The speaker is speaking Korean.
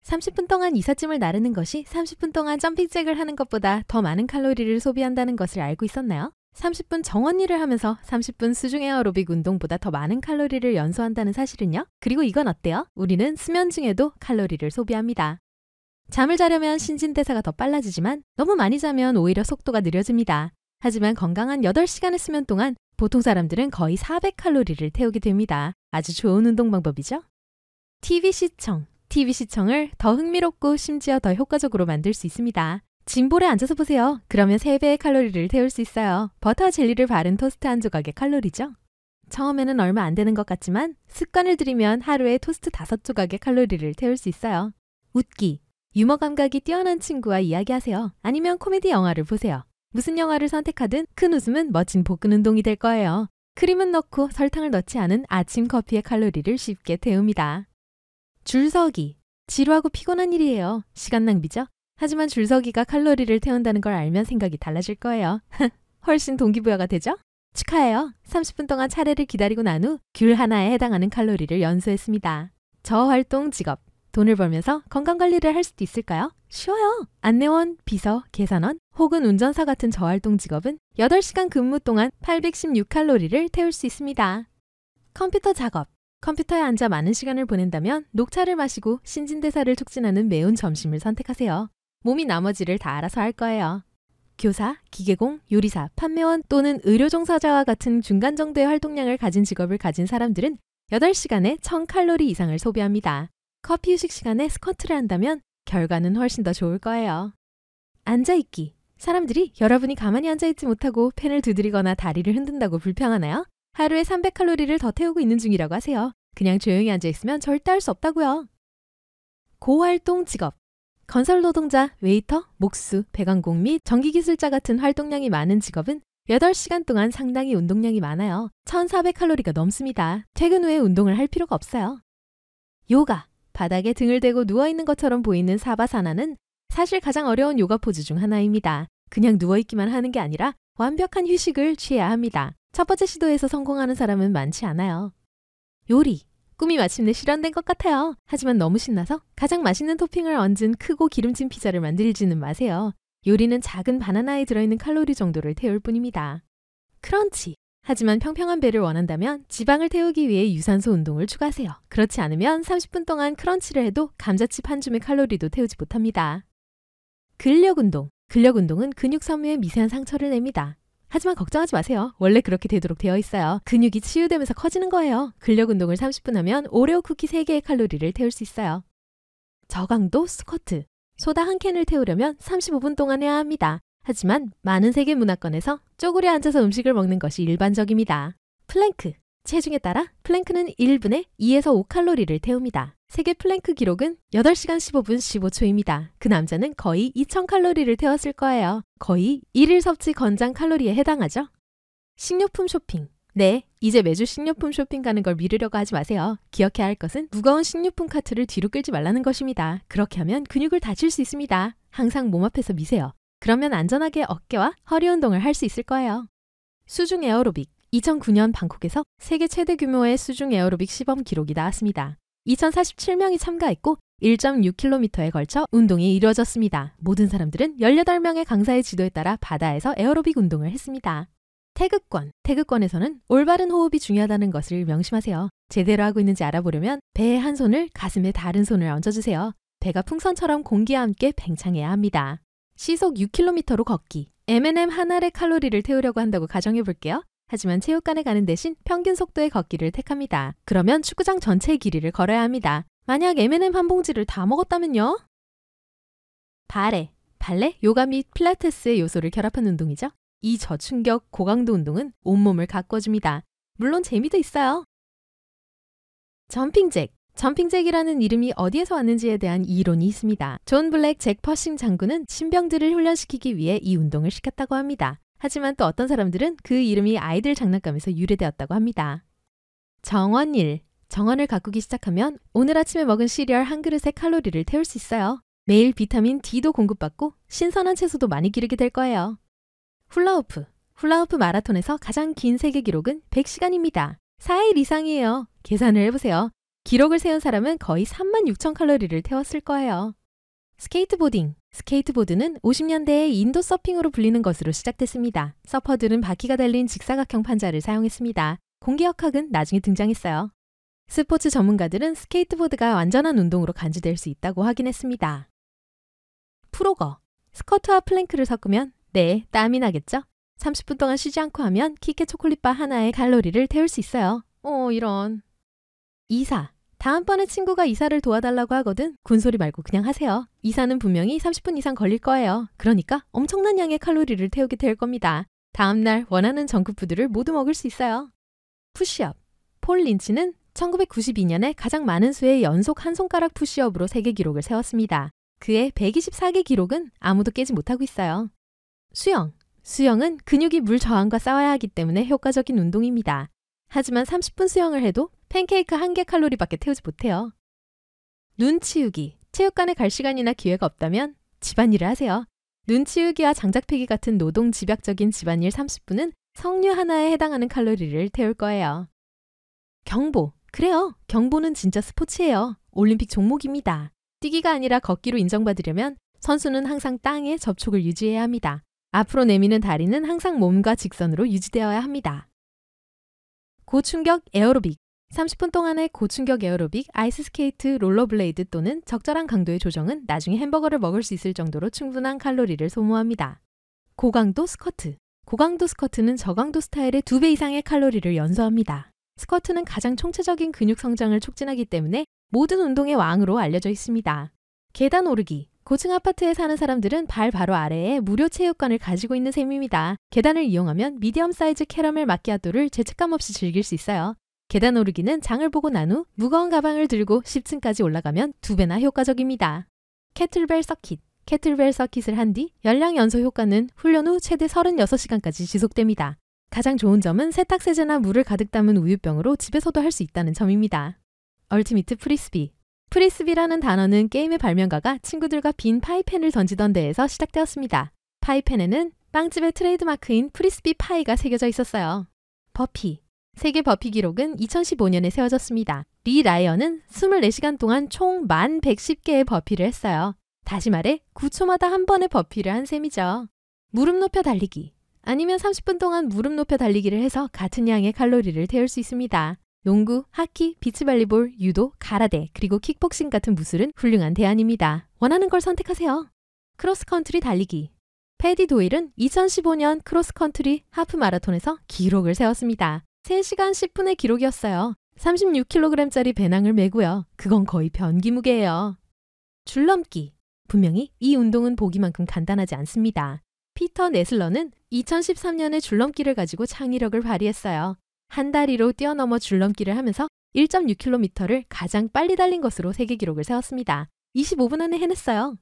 30분 동안 이삿짐을 나르는 것이 30분 동안 점핑잭을 하는 것보다 더 많은 칼로리를 소비한다는 것을 알고 있었나요? 30분 정원일을 하면서 30분 수중 에어로빅 운동보다 더 많은 칼로리를 연소한다는 사실은요? 그리고 이건 어때요? 우리는 수면 중에도 칼로리를 소비합니다. 잠을 자려면 신진대사가 더 빨라지지만 너무 많이 자면 오히려 속도가 느려집니다. 하지만 건강한 8시간의 수면 동안 보통 사람들은 거의 400칼로리를 태우게 됩니다. 아주 좋은 운동 방법이죠? TV 시청. TV 시청을 더 흥미롭고 심지어 더 효과적으로 만들 수 있습니다. 짐볼에 앉아서 보세요. 그러면 3배의 칼로리를 태울 수 있어요. 버터 젤리를 바른 토스트 한 조각의 칼로리죠. 처음에는 얼마 안 되는 것 같지만 습관을 들이면 하루에 토스트 5조각의 칼로리를 태울 수 있어요. 웃기. 유머 감각이 뛰어난 친구와 이야기하세요. 아니면 코미디 영화를 보세요. 무슨 영화를 선택하든 큰 웃음은 멋진 복근 운동이 될 거예요. 크림은 넣고 설탕을 넣지 않은 아침 커피의 칼로리를 쉽게 태웁니다. 줄서기. 지루하고 피곤한 일이에요. 시간 낭비죠? 하지만 줄서기가 칼로리를 태운다는 걸 알면 생각이 달라질 거예요. 훨씬 동기부여가 되죠? 축하해요. 30분 동안 차례를 기다리고 난 후 귤 하나에 해당하는 칼로리를 연소했습니다. 저활동 직업. 돈을 벌면서 건강관리를 할 수도 있을까요? 쉬워요. 안내원, 비서, 계산원 혹은 운전사 같은 저활동 직업은 8시간 근무 동안 816칼로리를 태울 수 있습니다. 컴퓨터 작업. 컴퓨터에 앉아 많은 시간을 보낸다면 녹차를 마시고 신진대사를 촉진하는 매운 점심을 선택하세요. 몸이 나머지를 다 알아서 할 거예요. 교사, 기계공, 요리사, 판매원 또는 의료종사자와 같은 중간 정도의 활동량을 가진 직업을 가진 사람들은 8시간에 1000칼로리 이상을 소비합니다. 커피 휴식 시간에 스쿼트를 한다면 결과는 훨씬 더 좋을 거예요. 앉아있기. 사람들이 여러분이 가만히 앉아있지 못하고 펜을 두드리거나 다리를 흔든다고 불평하나요? 하루에 300칼로리를 더 태우고 있는 중이라고 하세요. 그냥 조용히 앉아있으면 절대 할 수 없다고요. 고활동 직업. 건설 노동자, 웨이터, 목수, 배관공 및 전기기술자 같은 활동량이 많은 직업은 8시간 동안 상당히 운동량이 많아요. 1400칼로리가 넘습니다. 퇴근 후에 운동을 할 필요가 없어요. 요가. 바닥에 등을 대고 누워있는 것처럼 보이는 사바사나는 사실 가장 어려운 요가 포즈 중 하나입니다. 그냥 누워있기만 하는 게 아니라 완벽한 휴식을 취해야 합니다. 첫 번째 시도에서 성공하는 사람은 많지 않아요. 요리. 꿈이 마침내 실현된 것 같아요. 하지만 너무 신나서 가장 맛있는 토핑을 얹은 크고 기름진 피자를 만들지는 마세요. 요리는 작은 바나나에 들어있는 칼로리 정도를 태울 뿐입니다. 크런치. 하지만 평평한 배를 원한다면 지방을 태우기 위해 유산소 운동을 추가하세요. 그렇지 않으면 30분 동안 크런치를 해도 감자칩 한 줌의 칼로리도 태우지 못합니다. 근력 운동. 근력 운동은 근육 섬유에 미세한 상처를 냅니다. 하지만 걱정하지 마세요. 원래 그렇게 되도록 되어 있어요. 근육이 치유되면서 커지는 거예요. 근력 운동을 30분 하면 오레오 쿠키 3개의 칼로리를 태울 수 있어요. 저강도 스쿼트. 소다 한 캔을 태우려면 35분 동안 해야 합니다. 하지만 많은 세계 문화권에서 쪼그려 앉아서 음식을 먹는 것이 일반적입니다. 플랭크. 체중에 따라 플랭크는 1분에 2에서 5칼로리를 태웁니다. 세계 플랭크 기록은 8시간 15분 15초입니다. 그 남자는 거의 2000칼로리를 태웠을 거예요. 거의 1일 섭취 권장 칼로리에 해당하죠? 식료품 쇼핑. 네, 이제 매주 식료품 쇼핑 가는 걸 미루려고 하지 마세요. 기억해야 할 것은 무거운 식료품 카트를 뒤로 끌지 말라는 것입니다. 그렇게 하면 근육을 다칠 수 있습니다. 항상 몸 앞에서 미세요. 그러면 안전하게 어깨와 허리 운동을 할 수 있을 거예요. 수중 에어로빅. 2009년 방콕에서 세계 최대 규모의 수중 에어로빅 시범 기록이 나왔습니다. 2047명이 참가했고 1.6km에 걸쳐 운동이 이루어졌습니다. 모든 사람들은 18명의 강사의 지도에 따라 바다에서 에어로빅 운동을 했습니다. 태극권. 태극권에서는 올바른 호흡이 중요하다는 것을 명심하세요. 제대로 하고 있는지 알아보려면 배에 한 손을 가슴에 다른 손을 얹어주세요. 배가 풍선처럼 공기와 함께 팽창해야 합니다. 시속 6km로 걷기. M&M 한 알의 칼로리를 태우려고 한다고 가정해볼게요. 하지만 체육관에 가는 대신 평균 속도의 걷기를 택합니다. 그러면 축구장 전체의 길이를 걸어야 합니다. 만약 M&M 한 봉지를 다 먹었다면요? 발레. 발레, 요가 및 필라테스의 요소를 결합한 운동이죠. 이 저충격 고강도 운동은 온몸을 가꿔줍니다. 물론 재미도 있어요. 점핑잭. 점핑잭이라는 이름이 어디에서 왔는지에 대한 이론이 있습니다. 존 블랙 잭 퍼싱 장군은 신병들을 훈련시키기 위해 이 운동을 시켰다고 합니다. 하지만 또 어떤 사람들은 그 이름이 아이들 장난감에서 유래되었다고 합니다. 정원일. 정원을 가꾸기 시작하면 오늘 아침에 먹은 시리얼 한 그릇의 칼로리를 태울 수 있어요. 매일 비타민 D도 공급받고 신선한 채소도 많이 기르게 될 거예요. 훌라후프. 훌라후프 마라톤에서 가장 긴 세계 기록은 100시간입니다. 4일 이상이에요. 계산을 해보세요. 기록을 세운 사람은 거의 36,000칼로리를 태웠을 거예요. 스케이트보딩. 스케이트보드는 50년대에 인도 서핑으로 불리는 것으로 시작됐습니다. 서퍼들은 바퀴가 달린 직사각형 판자를 사용했습니다. 공기역학은 나중에 등장했어요. 스포츠 전문가들은 스케이트보드가 완전한 운동으로 간주될 수 있다고 확인했습니다. 프로거. 스쿼트와 플랭크를 섞으면 땀이 나겠죠? 30분 동안 쉬지 않고 하면 키캣 초콜릿바 하나의 칼로리를 태울 수 있어요. 이런. 이사. 다음번에 친구가 이사를 도와달라고 하거든 군소리 말고 그냥 하세요. 이사는 분명히 30분 이상 걸릴 거예요. 그러니까 엄청난 양의 칼로리를 태우게 될 겁니다. 다음날 원하는 정크푸드를 모두 먹을 수 있어요. 푸시업. 폴 린치는 1992년에 가장 많은 수의 연속 한 손가락 푸시업으로 세계 기록을 세웠습니다. 그의 124개 기록은 아무도 깨지 못하고 있어요. 수영. 수영은 근육이 물 저항과 싸워야 하기 때문에 효과적인 운동입니다. 하지만 30분 수영을 해도 팬케이크 1개 칼로리밖에 태우지 못해요. 눈 치우기. 체육관에 갈 시간이나 기회가 없다면 집안일을 하세요. 눈 치우기와 장작 패기 같은 노동 집약적인 집안일 30분은 석류 하나에 해당하는 칼로리를 태울 거예요. 경보. 그래요. 경보는 진짜 스포츠예요. 올림픽 종목입니다. 뛰기가 아니라 걷기로 인정받으려면 선수는 항상 땅에 접촉을 유지해야 합니다. 앞으로 내미는 다리는 항상 몸과 직선으로 유지되어야 합니다. 고충격 에어로빅. 30분 동안의 고충격 에어로빅, 아이스스케이트, 롤러블레이드 또는 적절한 강도의 조정은 나중에 햄버거를 먹을 수 있을 정도로 충분한 칼로리를 소모합니다. 고강도 스쿼트. 고강도 스쿼트는 저강도 스타일의 2배 이상의 칼로리를 연소합니다. 스쿼트는 가장 총체적인 근육 성장을 촉진하기 때문에 모든 운동의 왕으로 알려져 있습니다. 계단 오르기. 고층 아파트에 사는 사람들은 발 바로 아래에 무료 체육관을 가지고 있는 셈입니다. 계단을 이용하면 미디엄 사이즈 캐러멜 마키아토를 죄책감 없이 즐길 수 있어요. 계단 오르기는 장을 보고 난 후 무거운 가방을 들고 10층까지 올라가면 2배나 효과적입니다. 캐틀벨 서킷. 캐틀벨 서킷을 한 뒤 열량 연소 효과는 훈련 후 최대 36시간까지 지속됩니다. 가장 좋은 점은 세탁세제나 물을 가득 담은 우유병으로 집에서도 할 수 있다는 점입니다. 얼티미트 프리스비. 프리스비라는 단어는 게임의 발명가가 친구들과 빈 파이펜을 던지던 데에서 시작되었습니다. 파이펜에는 빵집의 트레이드마크인 프리스비 파이가 새겨져 있었어요. 버피. 세계 버피 기록은 2015년에 세워졌습니다. 리 라이언은 24시간 동안 총 1110개의 버피를 했어요. 다시 말해 9초마다 한 번의 버피를 한 셈이죠. 무릎 높여 달리기. 아니면 30분 동안 무릎 높여 달리기를 해서 같은 양의 칼로리를 태울 수 있습니다. 농구, 하키, 비치발리볼, 유도, 가라데, 그리고 킥복싱 같은 무술은 훌륭한 대안입니다. 원하는 걸 선택하세요. 크로스컨트리 달리기. 패디 도일은 2015년 크로스컨트리 하프 마라톤에서 기록을 세웠습니다. 3시간 10분의 기록이었어요. 36kg짜리 배낭을 메고요. 그건 거의 변기 무게예요. 줄넘기. 분명히 이 운동은 보기만큼 간단하지 않습니다. 피터 네슬러는 2013년에 줄넘기를 가지고 창의력을 발휘했어요. 한 다리로 뛰어넘어 줄넘기를 하면서 1.6km를 가장 빨리 달린 것으로 세계 기록을 세웠습니다. 25분 안에 해냈어요.